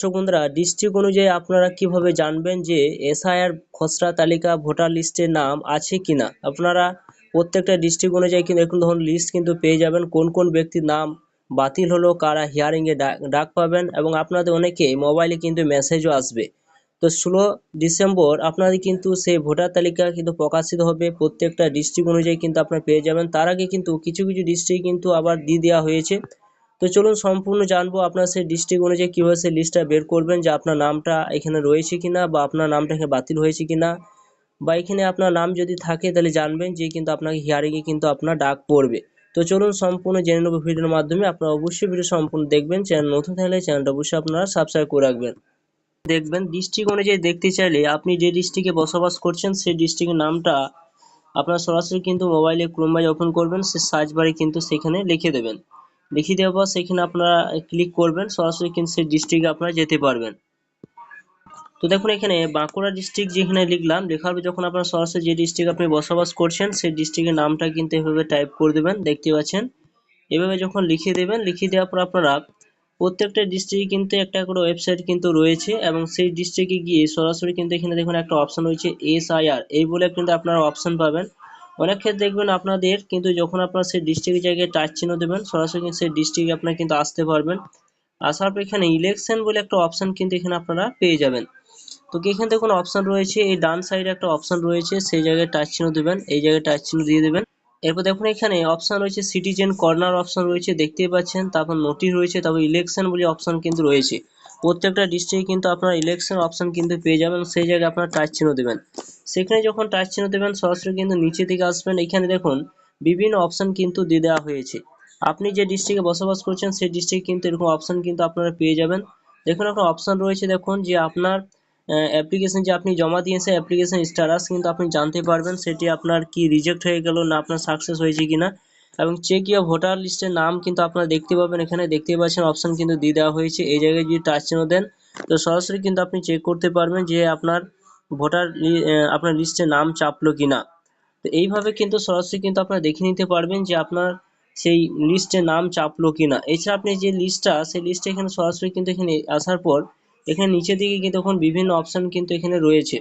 দর্শক বন্ধুরা, ডিস্ট্রিক্ট অনুযায়ী আপনারা কিভাবে জানবেন যে এসআইআর খসড়া তালিকা ভোটার লিস্টে নাম আছে কিনা? আপনারা প্রত্যেকটা ডিস্ট্রিক্ট অনুযায়ী কিন্তু এখন ধরুন লিস্ট কিন্তু পেয়ে যাবেন, কোন কোন ব্যক্তির নাম বাতিল হলো, কারা হিয়ারিং এ ডাক পাবেন, এবং আপনাদের অনেকে মোবাইলে কিন্তু মেসেজও আসবে। তো 16 ডিসেম্বর আপনাদের কিন্তু সেই ভোটার তালিকা কিন্তু প্রকাশিত হবে, প্রত্যেকটা ডিস্ট্রিক্ট অনুযায়ী কিন্তু আপনারা পেয়ে যাবেন। তার আগে কিন্তু কিছু কিছু ডিস্ট্রিক্ট কিন্তু আবার দিয়ে দেওয়া হয়েছে। তো চলুন সম্পূর্ণ জানবো আপনার সেই ডিস্ট্রিক্ট অনুযায়ী কীভাবে সেই লিস্টটা বের করবেন, যে আপনার নামটা এখানে রয়েছে কিনা, বা আপনার নামটা এখানে বাতিল হয়েছে কিনা, বা এখানে আপনার নাম যদি থাকে তাহলে জানবেন যে কিন্তু আপনাকে হিয়ারিংয়ে কিন্তু আপনার ডাক পড়বে। তো চলুন সম্পূর্ণ জেনে নেবো ভিডিওর মাধ্যমে। আপনারা অবশ্যই ভিডিও সম্পূর্ণ দেখবেন। চ্যানেল নতুন থাকলে চ্যানেলটা অবশ্যই আপনারা সাবস্ক্রাইব করে রাখবেন। দেখবেন ডিস্ট্রিক্ট অনুযায়ী দেখতে চাইলে আপনি যে ডিস্ট্রিক্টে বসবাস করছেন সেই ডিস্ট্রিক্টের নামটা আপনার সরাসরি কিন্তু মোবাইলে ক্রোম ব্রাউজার ওপেন করবেন, সে সার্চ বারে কিন্তু সেখানে লিখে দেবেন। লিখে দেওয়ার পর সেখানে আপনারা ক্লিক করবেন, সরাসরি কিন্তু সেই ডিস্ট্রিক্টে আপনারা যেতে পারবেন। তো দেখুন এখানে বাঁকুড়া ডিস্ট্রিক্ট যেখানে লিখলাম, লেখার পর যখন আপনারা সরাসরি যে ডিস্ট্রিক্টে আপনি বসবাস করছেন সেই ডিস্ট্রিক্টের নামটা কিন্তু এভাবে টাইপ করে দেবেন, দেখতে পাচ্ছেন। এভাবে যখন লিখে দেবেন, লিখে দেওয়ার পর আপনারা প্রত্যেকটা ডিস্ট্রিক্টে কিন্তু একটা করে ওয়েবসাইট কিন্তু রয়েছে, এবং সেই ডিস্ট্রিক্টে গিয়ে সরাসরি কিন্তু এখানে দেখুন একটা অপশন রয়েছে এসআইআর, এই বলে কিন্তু আপনারা অপশন পাবেন। অনেক ক্ষেত্রে দেখবেন আপনাদের কিন্তু যখন আপনারা সেই ডিস্ট্রিক্টের জায়গায় টাচ চিহ্ন দেবেন, সরাসরি কিন্তু সেই ডিস্ট্রিক্টে আপনারা কিন্তু আসতে পারবেন। আসার পর এখানে ইলেকশন বলে একটা অপশন কিন্তু এখানে আপনারা পেয়ে যাবেন। তো এখানে দেখুন অপশন রয়েছে, এই ডান সাইডে একটা অপশন রয়েছে, সেই জায়গায় টাচ চিহ্ন দেবেন, এই জায়গায় টাচ চিহ্ন দিয়ে দেবেন। এরপর দেখুন এখানে অপশন রয়েছে সিটিজেন কর্নার অপশন রয়েছে, দেখতেই পাচ্ছেন। তারপর নোটিশ রয়েছে, তারপর ইলেকশন বলে অপশন কিন্তু রয়েছে। প্রত্যেকটা ডিস্ট্রিক্টে কিন্তু আপনারা ইলেকশন অপশন কিন্তু পেয়ে যাবেন, সেই জায়গায় আপনারা টাচ চিহ্ন দেবেন। সেখানে যখন টাচ চিহ্ন দেবেন সরাসরি কিন্তু নিচে দিকে আসবেন, এখানে দেখুন বিভিন্ন অপশন কিন্তু দিয়ে দেওয়া হয়েছে। আপনি যে ডিস্ট্রিক্টে বসবাস করছেন সেই ডিস্ট্রিক্টে কিন্তু এরকম অপশন কিন্তু আপনারা পেয়ে যাবেন। দেখুন একটা অপশন রয়েছে, দেখুন যে আপনার অ্যাপ্লিকেশন যে আপনি জমা দিয়েছেন অ্যাপ্লিকেশন স্ট্যাটাস কিন্তু আপনি জানতে পারবেন সেটি আপনার কি রিজেক্ট হয়ে গেল না আপনার সাকসেস হয়েছে কিনা। এবং চেক ইউর ভোটার লিস্টের নাম কিন্তু আপনারা দেখতে পাবেন, এখানে দেখতে পাচ্ছেন অপশন কিন্তু দিয়ে দেওয়া হয়েছে। এই জায়গায় যদি টাচ চিহ্ন দেন তো সরাসরি কিন্তু আপনি চেক করতে পারবেন যে আপনার ভোটার আপনার লিস্টে নাম চাপলো কিনা। তো এইভাবে কিন্তু সরাসরি কিন্তু আপনারা দেখে নিতে পারবেন যে আপনার সেই লিস্টে নাম চাপলো কিনা। এছাড়া আপনি যে লিস্টটা সেই লিস্টে এখানে সরাসরি কিন্তু এখানে আসার পর এখানে নিচের দিকে কিন্তু তখন বিভিন্ন অপশন কিন্তু এখানে রয়েছে,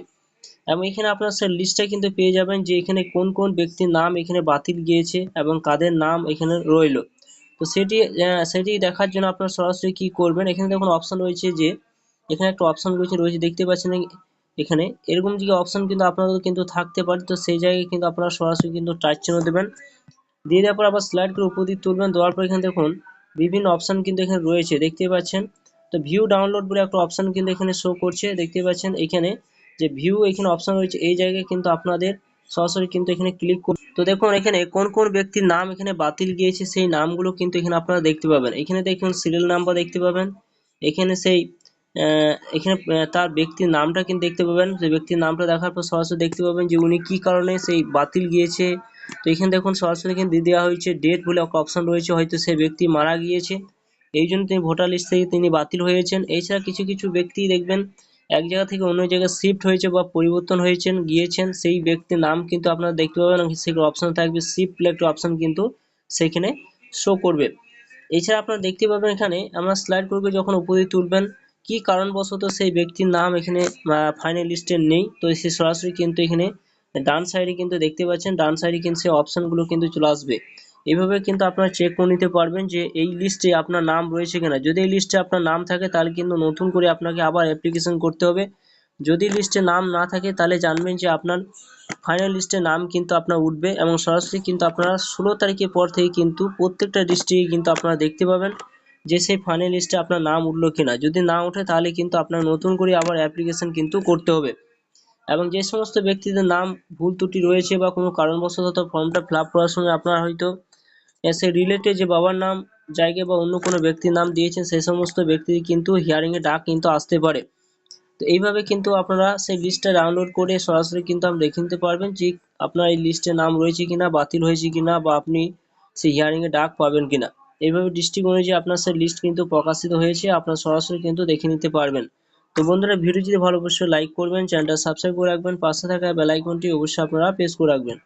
এবং এখানে আপনার স্যার লিস্টটা কিন্তু পেয়ে যাবেন যে এখানে কোন কোন ব্যক্তির নাম এখানে বাতিল গিয়েছে এবং কাদের নাম এখানে রইলো। তো সেটি দেখার জন্য আপনারা সরাসরি কি করবেন, এখানে দেখুন অপশন রয়েছে, যে এখানে একটা অপশন রয়েছে দেখতে পাচ্ছেন এখানে এরকম যে অপশন কিন্তু আপনাদের কিন্তু থাকতে পারে। তো সেই জায়গায় কিন্তু আপনারা সরাসরি কিন্তু টাচ চিহ্ন দেবেন, দিয়ে দেওয়ার পর আবার স্লাইড করে উপর দিকে তুলবেন, দেওয়ার পর এখানে দেখুন বিভিন্ন অপশন কিন্তু এখানে রয়েছে, দেখতে পাচ্ছেন। তো ভিউ ডাউনলোড বলে একটা অপশন কিন্তু এখানে শো করছে, দেখতে পাচ্ছেন এখানে যে ভিউ এখানে অপশন রয়েছে, এই জায়গায় কিন্তু আপনাদের সরাসরি কিন্তু এখানে ক্লিক করুন। তো দেখুন এখানে কোন কোন ব্যক্তির নাম এখানে বাতিল গিয়েছে সেই নামগুলো কিন্তু এখানে আপনারা দেখতে পাবেন। এখানে দেখুন সিরিয়াল নাম্বার দেখতে পাবেন, এখানে সেই এখানে তার ব্যক্তির নামটা কিন্তু দেখতে পাবেন। সেই ব্যক্তির নামটা দেখার পর সরাসরি দেখতে পাবেন যে উনি কি কারণে সেই বাতিল গিয়েছে। তো এখানে দেখুন সরাসরি এখানে দিয়ে দেওয়া হয়েছে ডেট বলে একটা অপশন রয়েছে, হয়তো সেই ব্যক্তি মারা গিয়েছে এই জন্য তিনি ভোটার লিস্ট থেকে তিনি বাতিল হয়েছেন। এছাড়া কিছু কিছু ব্যক্তি দেখবেন এক জায়গা থেকে অন্য জায়গায় শিফট হয়েছে বা পরিবর্তন গিয়েছেন, সেই ব্যক্তির নাম কিন্তু আপনারা দেখতে পাবেন, সেগুলো অপশন থাকবে শিফট বলে একটা অপশন কিন্তু সেখানে শো করবে। এছাড়া আপনারা দেখতে পাবেন এখানে আমরা স্লাইড করবে যখন উপরে তুলবেন কি কারণবশত সেই ব্যক্তির নাম এখানে ফাইনাল লিস্টে নেই, তো সে সরাসরি কিন্তু এখানে ডান সাইডে কিন্তু দেখতে পাচ্ছেন, ডান সাইডে কিন্তু সেই অপশনগুলো কিন্তু চলে আসবে। এভাবে কিন্তু আপনারা চেক করে নিতে পারবেন যে এই লিস্টে আপনার নাম রয়েছে কিনা। যদি এই লিস্টে আপনার নাম থাকে তাহলে কিন্তু নতুন করে আপনাকে আবার অ্যাপ্লিকেশন করতে হবে। যদি লিস্টে নাম না থাকে তাহলে জানবেন যে আপনার ফাইনাল লিস্টে নাম কিন্তু আপনার উঠবে, এবং সরাসরি কিন্তু আপনারা 16 তারিখের পর থেকে কিন্তু প্রত্যেকটা ডিস্ট্রিক্টে কিন্তু আপনারা দেখতে পাবেন যে সেই ফাইনাল লিস্টে আপনার নাম উঠলো কিনা। যদি না ওঠে তাহলে কিন্তু আপনার নতুন করে আবার অ্যাপ্লিকেশন কিন্তু করতে হবে। এবং যে সমস্ত ব্যক্তিদের নাম ভুল ত্রুটি রয়েছে বা কোনো কারণবশত ফর্মটা ফিল আপ করার সময় আপনার হয়তো সে রিলেটেড যে বাবার নাম জায়গায় বা অন্য কোনো ব্যক্তির নাম দিয়েছেন সেই সমস্ত ব্যক্তি কিন্তু হিয়ারিংয়ে ডাক কিন্তু আসতে পারে। তো এইভাবে কিন্তু আপনারা সেই লিস্টটা ডাউনলোড করে সরাসরি কিন্তু আপনি দেখে নিতে পারবেন যে আপনার এই লিস্টে নাম রয়েছে কিনা, বাতিল হয়েছে কিনা, বা আপনি সেই হিয়ারিংয়ে ডাক পাবেন কিনা। এইভাবে ডিস্ট্রিক্ট অনুযায়ী আপনার সেই লিস্ট কিন্তু প্রকাশিত হয়েছে, আপনার সরাসরি কিন্তু দেখে নিতে পারবেন। তো বন্ধুরা ভিডিও যদি ভালো অবশ্যই লাইক করবেন, চ্যানেলটা সাবস্ক্রাইব করে রাখবেন, পাশে থাকা বেল আইকনটি অবশ্যই আপনারা প্রেস করে রাখবেন।